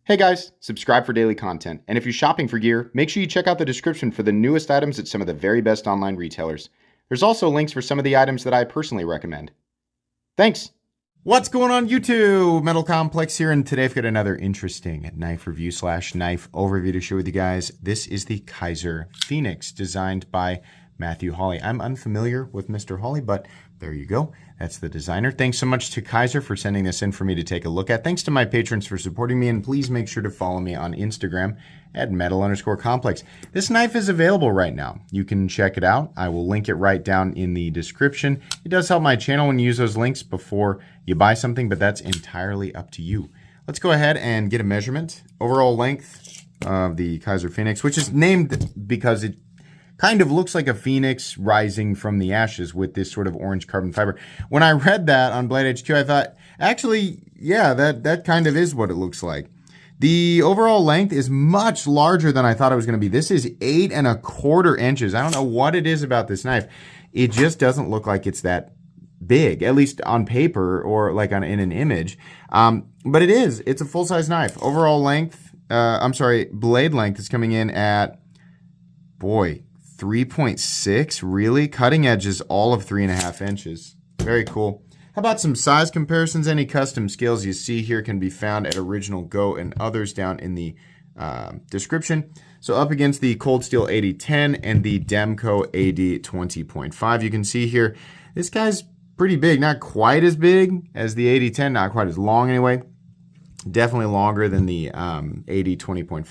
Hey guys, subscribe for daily content. And if you're shopping for gear, make sure you check out the description for the newest items at some of the very best online retailers. There's also links for some of the items that I personally recommend. Thanks! What's going on YouTube? Metal Complex here, and today I've got another interesting knife review / knife overview to share with you guys. This is the Kizer Phoenix, designed by Matthew Hawley. I'm unfamiliar with Mr. Hawley, but there you go. That's the designer. Thanks so much to Kizer for sending this in for me to take a look at. Thanks to my patrons for supporting me, and please make sure to follow me on Instagram at metal_complex. This knife is available right now. You can check it out. I will link it right down in the description. It does help my channel when you use those links before you buy something, but that's entirely up to you. Let's go ahead and get a measurement. Overall length of the Kizer Phoenix, which is named because it kind of looks like a phoenix rising from the ashes with this sort of orange carbon fiber. When I read that on Blade HQ, I thought, actually, yeah, that kind of is what it looks like. The overall length is much larger than I thought it was going to be. This is 8 1/4 inches. I don't know what it is about this knife. It just doesn't look like it's that big, at least on paper or like in an image. But it is. It's a full-size knife. Overall length, blade length is coming in at, boy, 3.6, really? Cutting edge is all of 3.5 inches. Very cool. How about some size comparisons? Any custom scales you see here can be found at Original Go and others down in the description. So up against the Cold Steel 8010 and the Demco AD 20.5, you can see here, this guy's pretty big. Not quite as big as the 8010, not quite as long anyway. Definitely longer than the AD 20.5.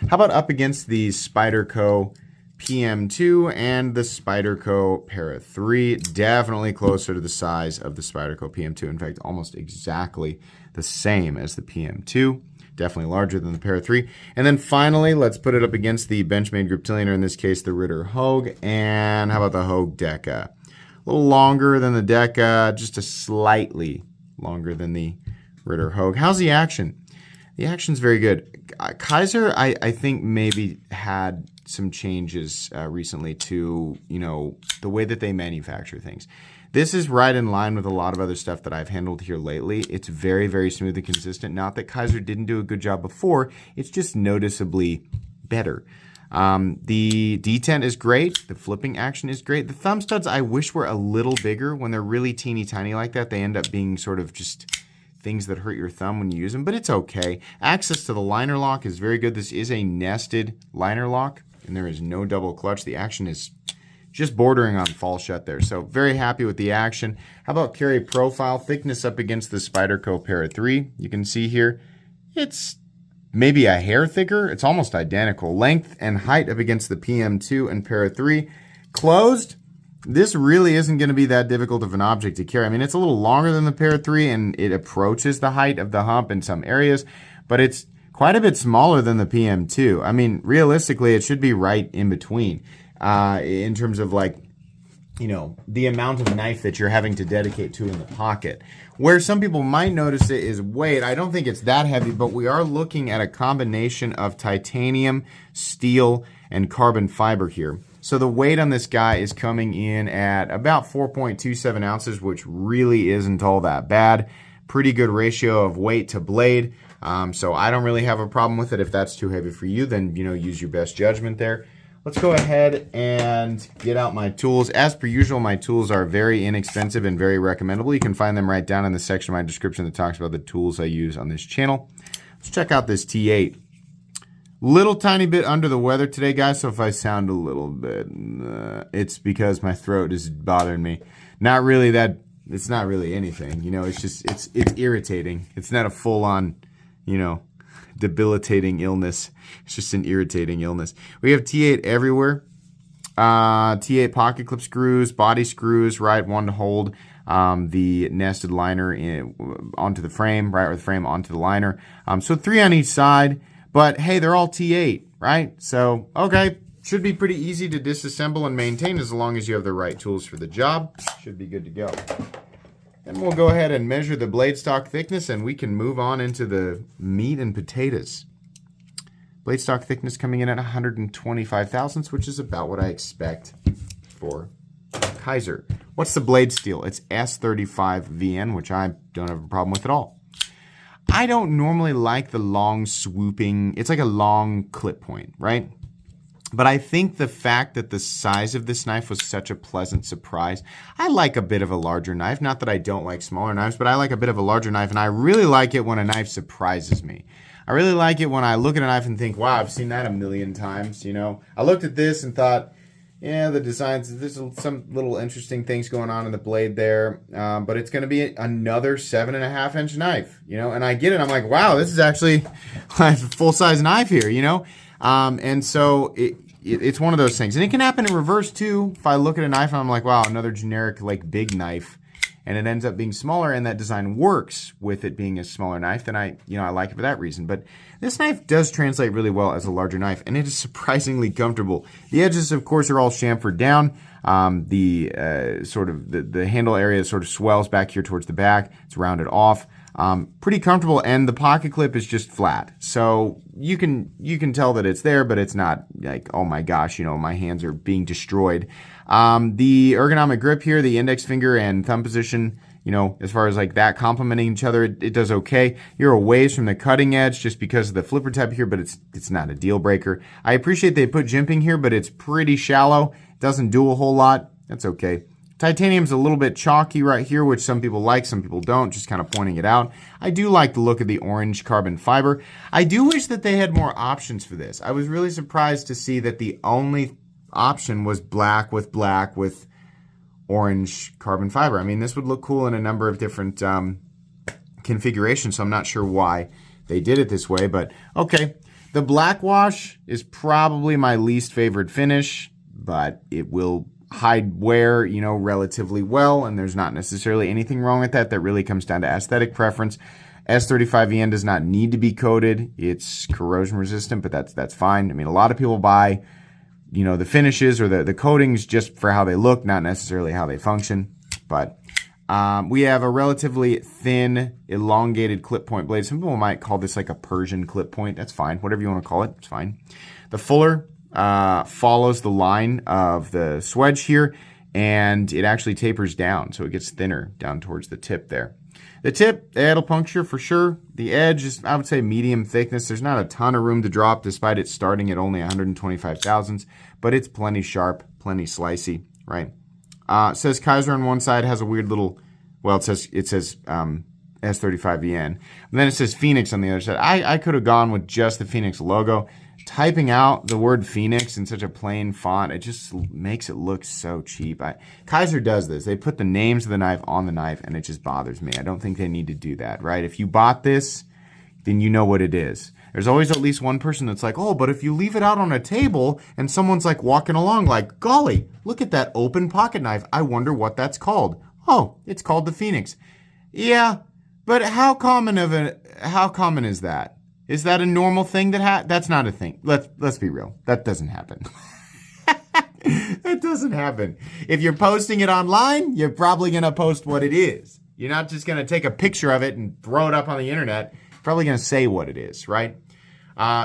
How about up against the Spyderco PM2 and the Spyderco Para 3, definitely closer to the size of the Spyderco PM2. In fact, almost exactly the same as the PM2. Definitely larger than the Para 3. And then finally, let's put it up against the Benchmade Griptilianer, in this case, the Ritter Hogue. And how about the Hogue Deca? A little longer than the Deca, just a slightly longer than the Ritter Hogue. How's the action? The action's very good. Kizer, I think, maybe had some changes recently to, the way that they manufacture things. This is right in line with a lot of other stuff that I've handled here lately. It's very, very smooth and consistent. Not that Kizer didn't do a good job before. It's just noticeably better. The detent is great. The flipping action is great. The thumb studs I wish were a little bigger. When they're really teeny tiny like that, they end up being sort of just things that hurt your thumb when you use them, but it's okay. Access to the liner lock is very good. This is a nested liner lock, and there is no double clutch. The action is just bordering on fall shut there, so very happy with the action. How about carry profile? Thickness up against the Spyderco Para 3. You can see here, it's maybe a hair thicker. It's almost identical. Length and height up against the PM2 and Para 3. Closed. This really isn't going to be that difficult of an object to carry. I mean, it's a little longer than the Para 3, and it approaches the height of the hump in some areas, but it's quite a bit smaller than the PM2. I mean, realistically, it should be right in between in terms of, like, the amount of knife that you're having to dedicate to in the pocket. Where some people might notice it is weight. I don't think it's that heavy, but we are looking at a combination of titanium, steel, and carbon fiber here. So the weight on this guy is coming in at about 4.27 ounces, which really isn't all that bad. Pretty good ratio of weight to blade. So I don't really have a problem with it. If that's too heavy for you, then, use your best judgment there. Let's go ahead and get out my tools. As per usual, my tools are very inexpensive and very recommendable. You can find them right down in the section of my description that talks about the tools I use on this channel. Let's check out this T8. Little tiny bit under the weather today, guys, so if I sound a little bit, it's because my throat is bothering me. Not really that, it's not really anything, it's just, it's irritating. It's not a full-on, debilitating illness. It's just an irritating illness. We have T8 everywhere. T8 pocket clip screws, body screws, right, one to hold the nested liner onto the frame, right, or the frame onto the liner. So 3 on each side. But hey, they're all T8, right? So, okay, should be pretty easy to disassemble and maintain as long as you have the right tools for the job. Should be good to go. Then we'll go ahead and measure the blade stock thickness, and we can move on into the meat and potatoes. Blade stock thickness coming in at 125 thousandths, which is about what I expect for Kizer. What's the blade steel? It's S35VN, which I don't have a problem with at all. I don't normally like the long swooping, it's like a long clip point, right? But I think the fact that the size of this knife was such a pleasant surprise. I like a bit of a larger knife. Not that I don't like smaller knives, but I like a bit of a larger knife, and I really like it when a knife surprises me. I really like it when I look at a knife and think, wow, I've seen that a million times, you know. I looked at this and thought, yeah, the designs, there's some little interesting things going on in the blade there, but it's going to be another 7.5-inch knife, you know, and I get it. I'm like, wow, this is actually a full-size knife here, you know, and so it's one of those things. And it can happen in reverse, too. If I look at a knife and I'm like, wow, another generic, like, big knife, and it ends up being smaller, and that design works with it being a smaller knife, then I like it for that reason. But this knife does translate really well as a larger knife, and it is surprisingly comfortable. The edges, of course, are all chamfered down. The handle area sort of swells back here towards the back. It's rounded off. Pretty comfortable, and the pocket clip is just flat. So you can tell that it's there, but it's not like, oh my gosh, you know, my hands are being destroyed. The ergonomic grip here, the index finger and thumb position, you know, as far as like that complementing each other, it does okay. You're a ways from the cutting edge just because of the flipper tab here, but it's not a deal breaker. I appreciate they put jimping here, but it's pretty shallow. It doesn't do a whole lot. That's okay. Titanium's a little bit chalky right here, which some people like, some people don't, just kind of pointing it out. I do like the look of the orange carbon fiber. I do wish that they had more options for this. I was really surprised to see that the only option was black with orange carbon fiber. I mean, this would look cool in a number of different configurations, so I'm not sure why they did it this way, but okay. The black wash is probably my least favorite finish, but it will hide wear, you know, relatively well, and there's not necessarily anything wrong with that. That really comes down to aesthetic preference. S35VN does not need to be coated. It's corrosion resistant, but that's fine. I mean, a lot of people buy, you know, the finishes or the coatings just for how they look, not necessarily how they function. But we have a relatively thin, elongated clip point blade. Some people might call this like a Persian clip point. That's fine. Whatever you want to call it, it's fine. The fuller follows the line of the swedge here, and it actually tapers down, so it gets thinner down towards the tip there. The tip, it'll puncture for sure. The edge is, I would say, medium thickness. There's not a ton of room to drop, despite it starting at only 125 thousandths, but it's plenty sharp, plenty slicey, right? It says Kizer on one side, has a weird little, well, it says S35VN. And then it says Phoenix on the other side. I could have gone with just the Phoenix logo. Typing out the word Phoenix in such a plain font, it just makes it look so cheap. Kizer does this. They put the names of the knife on the knife, and it just bothers me. I don't think they need to do that, right? If you bought this, then you know what it is. There's always at least one person that's like, oh, but if you leave it out on a table and someone's like walking along like, golly, look at that open pocket knife. I wonder what that's called. Oh, it's called the Phoenix. Yeah, but how common is that? Is that a normal thing that's not a thing. Let's be real. That doesn't happen. That doesn't happen. If you're posting it online, you're probably going to post what it is. You're not just going to take a picture of it and throw it up on the internet. You're probably going to say what it is, right?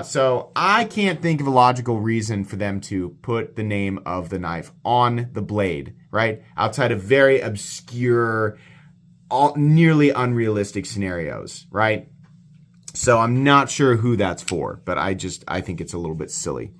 So I can't think of a logical reason for them to put the name of the knife on the blade, right? Outside of very obscure, nearly unrealistic scenarios, right? So I'm not sure who that's for, but I think it's a little bit silly.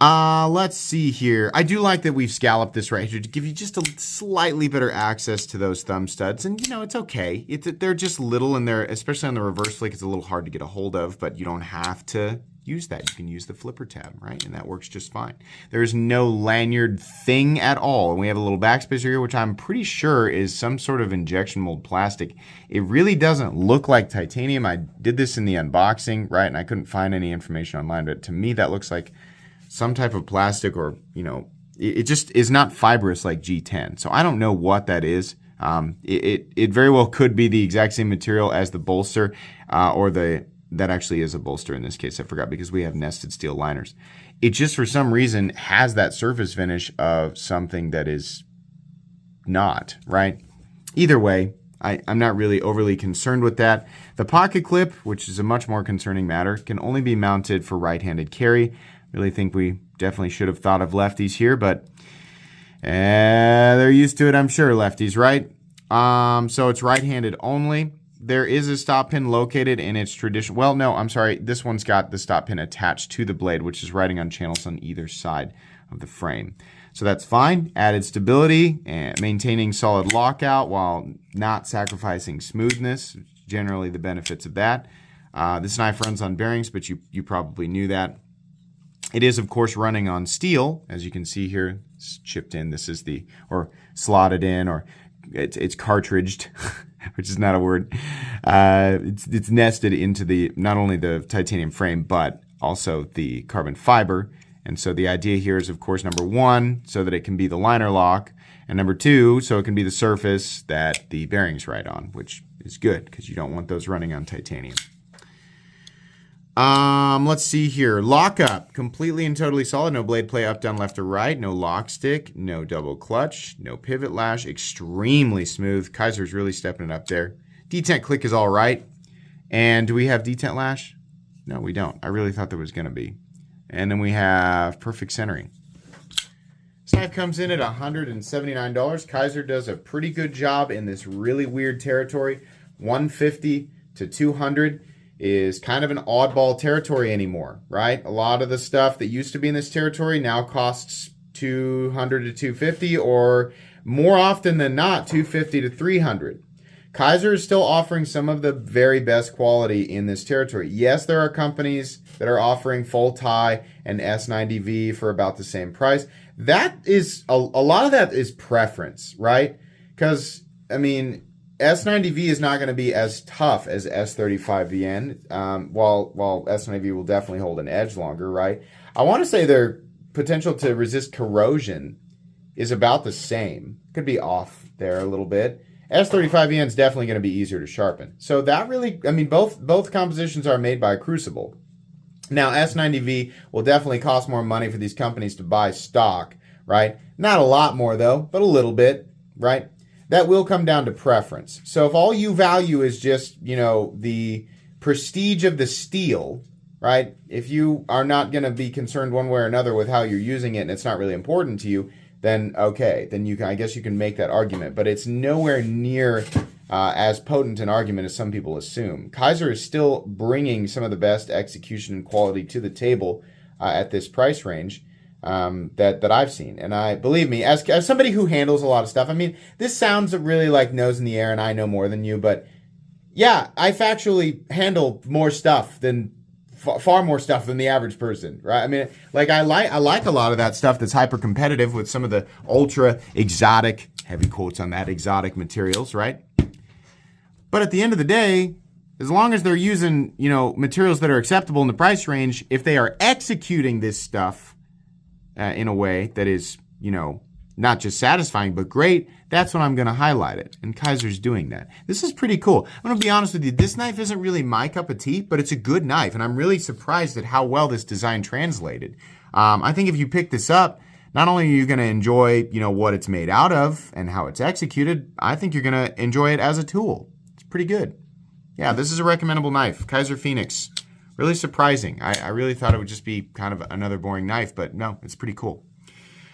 Let's see here. I do like that we've scalloped this right here to give you just a slightly better access to those thumb studs. And, you know, it's okay. They're just little, and they're, especially on the reverse flick, it's a little hard to get a hold of, but you don't have to use that. You can use the flipper tab, right? And that works just fine. There's no lanyard thing at all. And we have a little backspacer here, which I'm pretty sure is some sort of injection mold plastic. It really doesn't look like titanium. I did this in the unboxing, right? And I couldn't find any information online, but to me that looks like some type of plastic, or, you know, it just is not fibrous like G10. So I don't know what that is. It very well could be the exact same material as the bolster, or that actually is a bolster in this case. I forgot, because we have nested steel liners. It just, for some reason, has that surface finish of something that is not, right? Either way, I'm not really overly concerned with that. The pocket clip, which is a much more concerning matter, can only be mounted for right-handed carry. Really think we definitely should have thought of lefties here, but they're used to it, I'm sure, lefties, right? So it's right-handed only. there is a stop pin located in its traditional, well, no, I'm sorry. This one's got the stop pin attached to the blade, which is riding on channels on either side of the frame. So that's fine. Added stability and maintaining solid lockout while not sacrificing smoothness. Generally the benefits of that. This knife runs on bearings, but you probably knew that. It is, of course, running on steel, as you can see here. It's chipped in. This is the, or slotted in, or it's cartridged, which is not a word. It's nested into the, not only the titanium frame, but also the carbon fiber. And so the idea here is, of course, number one, so that it can be the liner lock, and number two, so it can be the surface that the bearings ride on, which is good because you don't want those running on titanium. Let's see here. Lockup, completely and totally solid. No blade play up, down, left, or right. No lock stick. No double clutch. No pivot lash. Extremely smooth. Kizer's really stepping it up there. Detent click is all right. And do we have detent lash? No, we don't. I really thought there was going to be. And then we have perfect centering. This knife comes in at $179. Kizer does a pretty good job in this really weird territory. $150 to $200 is kind of an oddball territory anymore, right? A lot of the stuff that used to be in this territory now costs $200 to $250, or more often than not, $250 to $300. Kizer is still offering some of the very best quality in this territory. Yes, there are companies that are offering full tie and S90V for about the same price. That is, a lot of that is preference, right? Because, I mean, S90V is not going to be as tough as S35VN, while S90V will definitely hold an edge longer, right? I want to say their potential to resist corrosion is about the same. Could be off there a little bit. S35VN is definitely going to be easier to sharpen. So that really, I mean, both compositions are made by Crucible. Now, S90V will definitely cost more money for these companies to buy stock, right? Not a lot more, though, but a little bit, right? That will come down to preference. So if all you value is just, you know, the prestige of the steel, right? If you are not going to be concerned one way or another with how you're using it and it's not really important to you, then okay, then you can, I guess you can make that argument. But it's nowhere near as potent an argument as some people assume. Kizer is still bringing some of the best execution and quality to the table at this price range. That I've seen. And believe me, as somebody who handles a lot of stuff, I mean, this sounds really like nose in the air and I know more than you, but yeah, I factually handle more stuff than, far more stuff than the average person, right? I mean, like I like a lot of that stuff that's hyper competitive with some of the ultra exotic, heavy quotes on that, exotic materials, right? But at the end of the day, as long as they're using, you know, materials that are acceptable in the price range, if they are executing this stuff in a way that is, you know, not just satisfying, but great, that's when I'm going to highlight it. And Kizer's doing that. This is pretty cool. I'm going to be honest with you. This knife isn't really my cup of tea, but it's a good knife. And I'm really surprised at how well this design translated. I think if you pick this up, not only are you going to enjoy, you know, what it's made out of and how it's executed, I think you're going to enjoy it as a tool. It's pretty good. Yeah, this is a recommendable knife. Kizer Phoenix. Really surprising. I really thought it would just be kind of another boring knife, but no, it's pretty cool.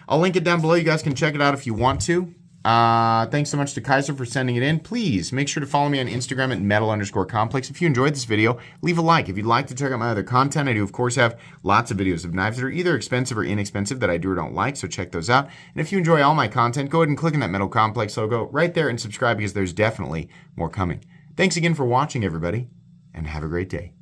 I'll link it down below. You guys can check it out if you want to. Thanks so much to Kizer for sending it in. Please make sure to follow me on Instagram at metal_complex. If you enjoyed this video, leave a like. If you'd like to check out my other content, I do, of course, have lots of videos of knives that are either expensive or inexpensive that I do or don't like, so check those out. And if you enjoy all my content, go ahead and click on that Metal Complex logo right there and subscribe because there's definitely more coming. Thanks again for watching, everybody, and have a great day.